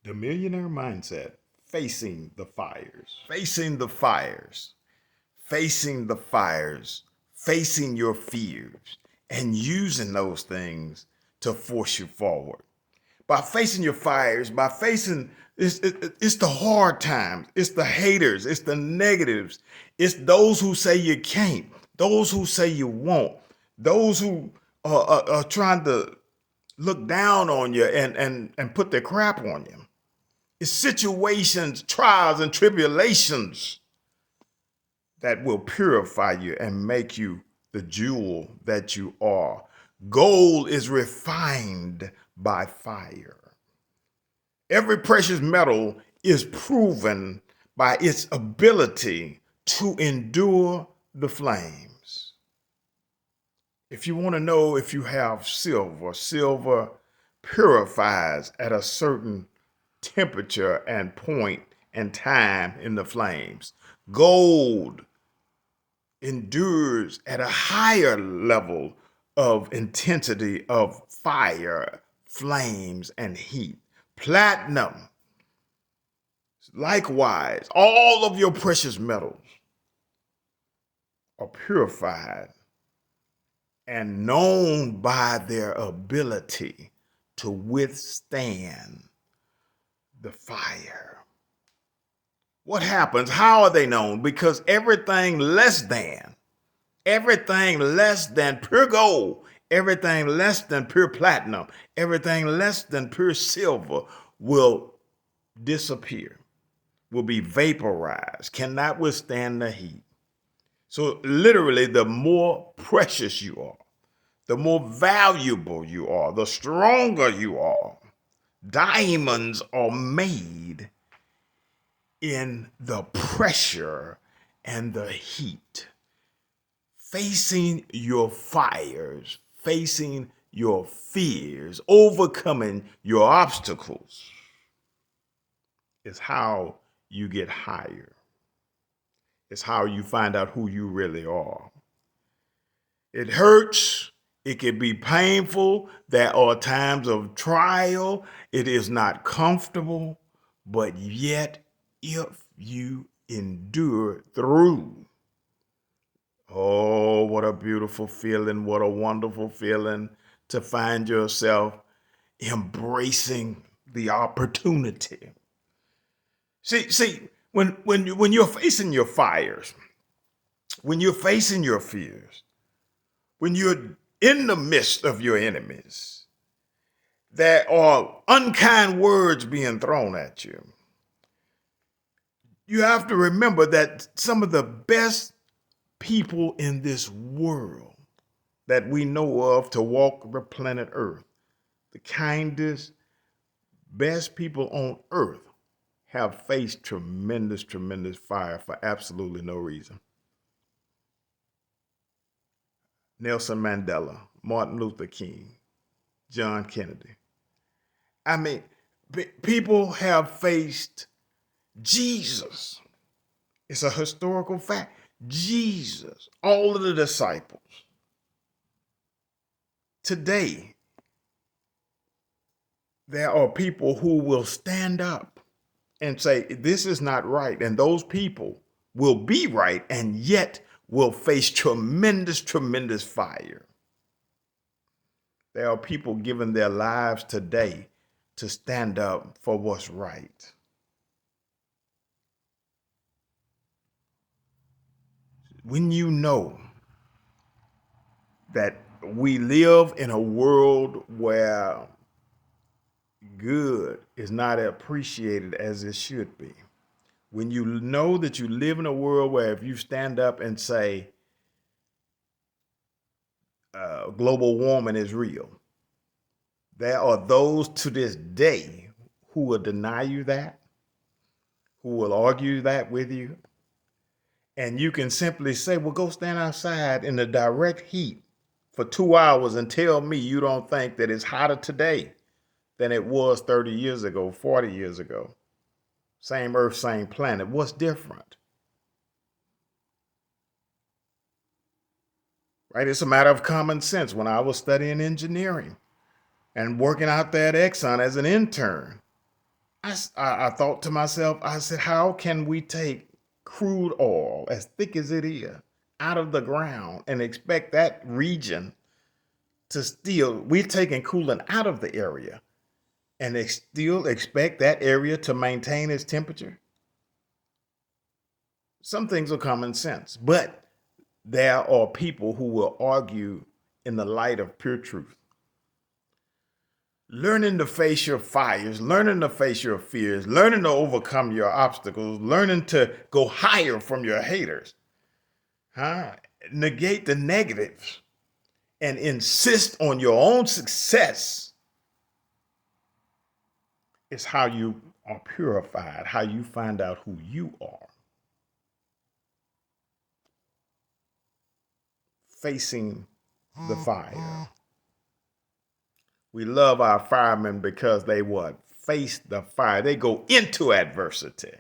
The millionaire mindset, facing the fires, facing the fires, facing the fires, facing your fears, and using those things to force you forward. By facing your fires, by facing it's the hard times, it's the haters, it's the negatives, it's those who say you can't, those who say you won't, those who are trying to look down on you and put their crap on you. It's situations, trials, and tribulations that will purify you and make you the jewel that you are. Gold is refined by fire. Every precious metal is proven by its ability to endure the flames. If you want to know if you have silver, silver purifies at a certain temperature and point and time in the flames. Gold endures at a higher level of intensity of fire, flames, and heat. Platinum, likewise, all of your precious metals are purified and known by their ability to withstand the fire. What happens? How are they known? Because everything less than pure gold, everything less than pure platinum, everything less than pure silver will disappear, will be vaporized, cannot withstand the heat. So literally, the more precious you are, the more valuable you are, the stronger you are. Diamonds are made in the pressure and the heat. Facing your fires, facing your fears, overcoming your obstacles is how you get higher. It's how you find out who you really are. It hurts. It can be painful. There are times of trial. It is not comfortable, but yet if you endure through, oh, what a beautiful feeling, what a wonderful feeling to find yourself embracing the opportunity. See, when you're facing your fires, when you're facing your fears, when you're in the midst of your enemies, there are unkind words being thrown at you. You have to remember that some of the best people in this world that we know of to walk the planet Earth, the kindest, best people on earth, have faced tremendous, tremendous fire for absolutely no reason. Nelson Mandela, Martin Luther King, John Kennedy. I mean, people have faced Jesus. It's a historical fact. Jesus, all of the disciples. Today, there are people who will stand up and say, this is not right. And those people will be right and yet will face tremendous, tremendous fire. There are people giving their lives today to stand up for what's right. When you know that we live in a world where good is not appreciated as it should be, when you know that you live in a world where if you stand up and say global warming is real, there are those to this day who will deny you that, who will argue that with you. And you can simply say, well, go stand outside in the direct heat for 2 hours and tell me you don't think that it's hotter today than it was 30 years ago, 40 years ago. Same earth, same planet. What's different? Right? It's a matter of common sense. When I was studying engineering and working out there at Exxon as an intern, I thought to myself, I said, how can we take crude oil, as thick as it is, out of the ground and expect that region to still, we're taking coolant out of the area and they still expect that area to maintain its temperature? Some things are common sense, but there are people who will argue in the light of pure truth. Learning to face your fires, learning to face your fears, learning to overcome your obstacles, learning to go higher from your haters, negate the negatives and insist on your own success is how you are purified, how you find out who you are. Facing the fire. We love our firemen because they what? Face the fire. They go into adversity.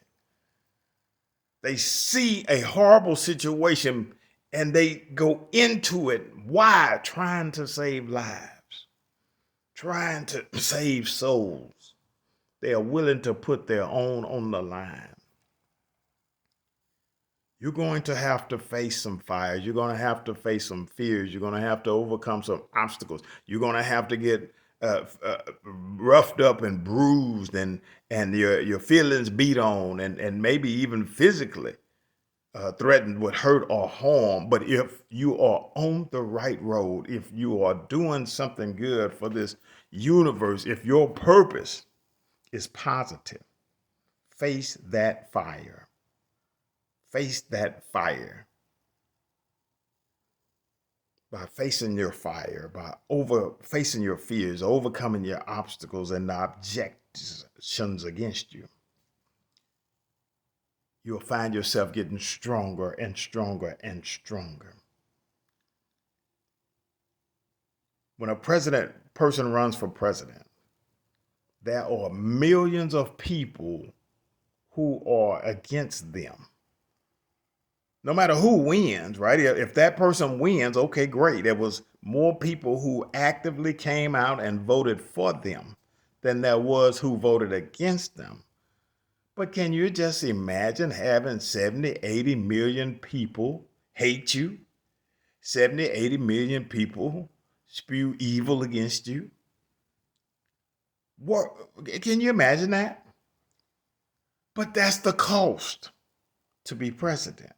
They see a horrible situation and they go into it. Why? Trying to save lives, trying to save souls. They are willing to put their own on the line. You're going to have to face some fires. You're going to have to face some fears. You're going to have to overcome some obstacles. You're going to have to get roughed up and bruised and your feelings beat on and maybe even physically threatened with hurt or harm. But if you are on the right road, if you are doing something good for this universe, if your purpose is positive, face that fire. Face that fire. By facing your fire, by facing your fears, overcoming your obstacles and the objections against you, you'll find yourself getting stronger and stronger and stronger. When a person runs for president, there are millions of people who are against them. No matter who wins, right? If that person wins, okay, great. There was more people who actively came out and voted for them than there was who voted against them. But can you just imagine having 70, 80 million people hate you? 70, 80 million people spew evil against you? What, can you imagine that? But that's the cost to be president.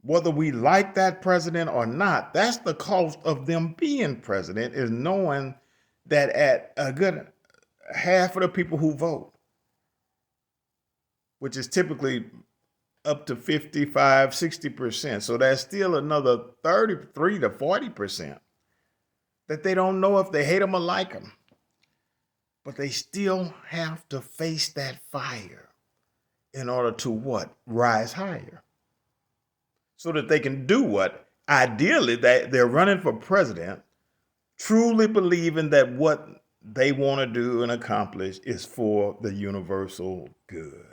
Whether we like that president or not, that's the cost of them being president, is knowing that at a good half of the people who vote, which is typically up to 55, 60%. So there's still another 33 to 40% that they don't know if they hate them or like them. But they still have to face that fire in order to what? Rise higher. So that they can do what? Ideally, they're running for president, truly believing that what they want to do and accomplish is for the universal good.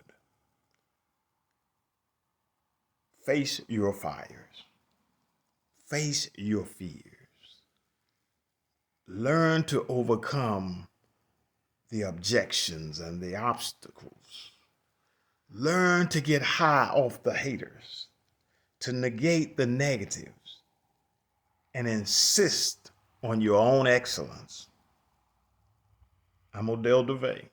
Face your fires. Face your fears. Learn to overcome the objections and the obstacles. Learn to get high off the haters, to negate the negatives, and insist on your own excellence. I'm Odell DeVay.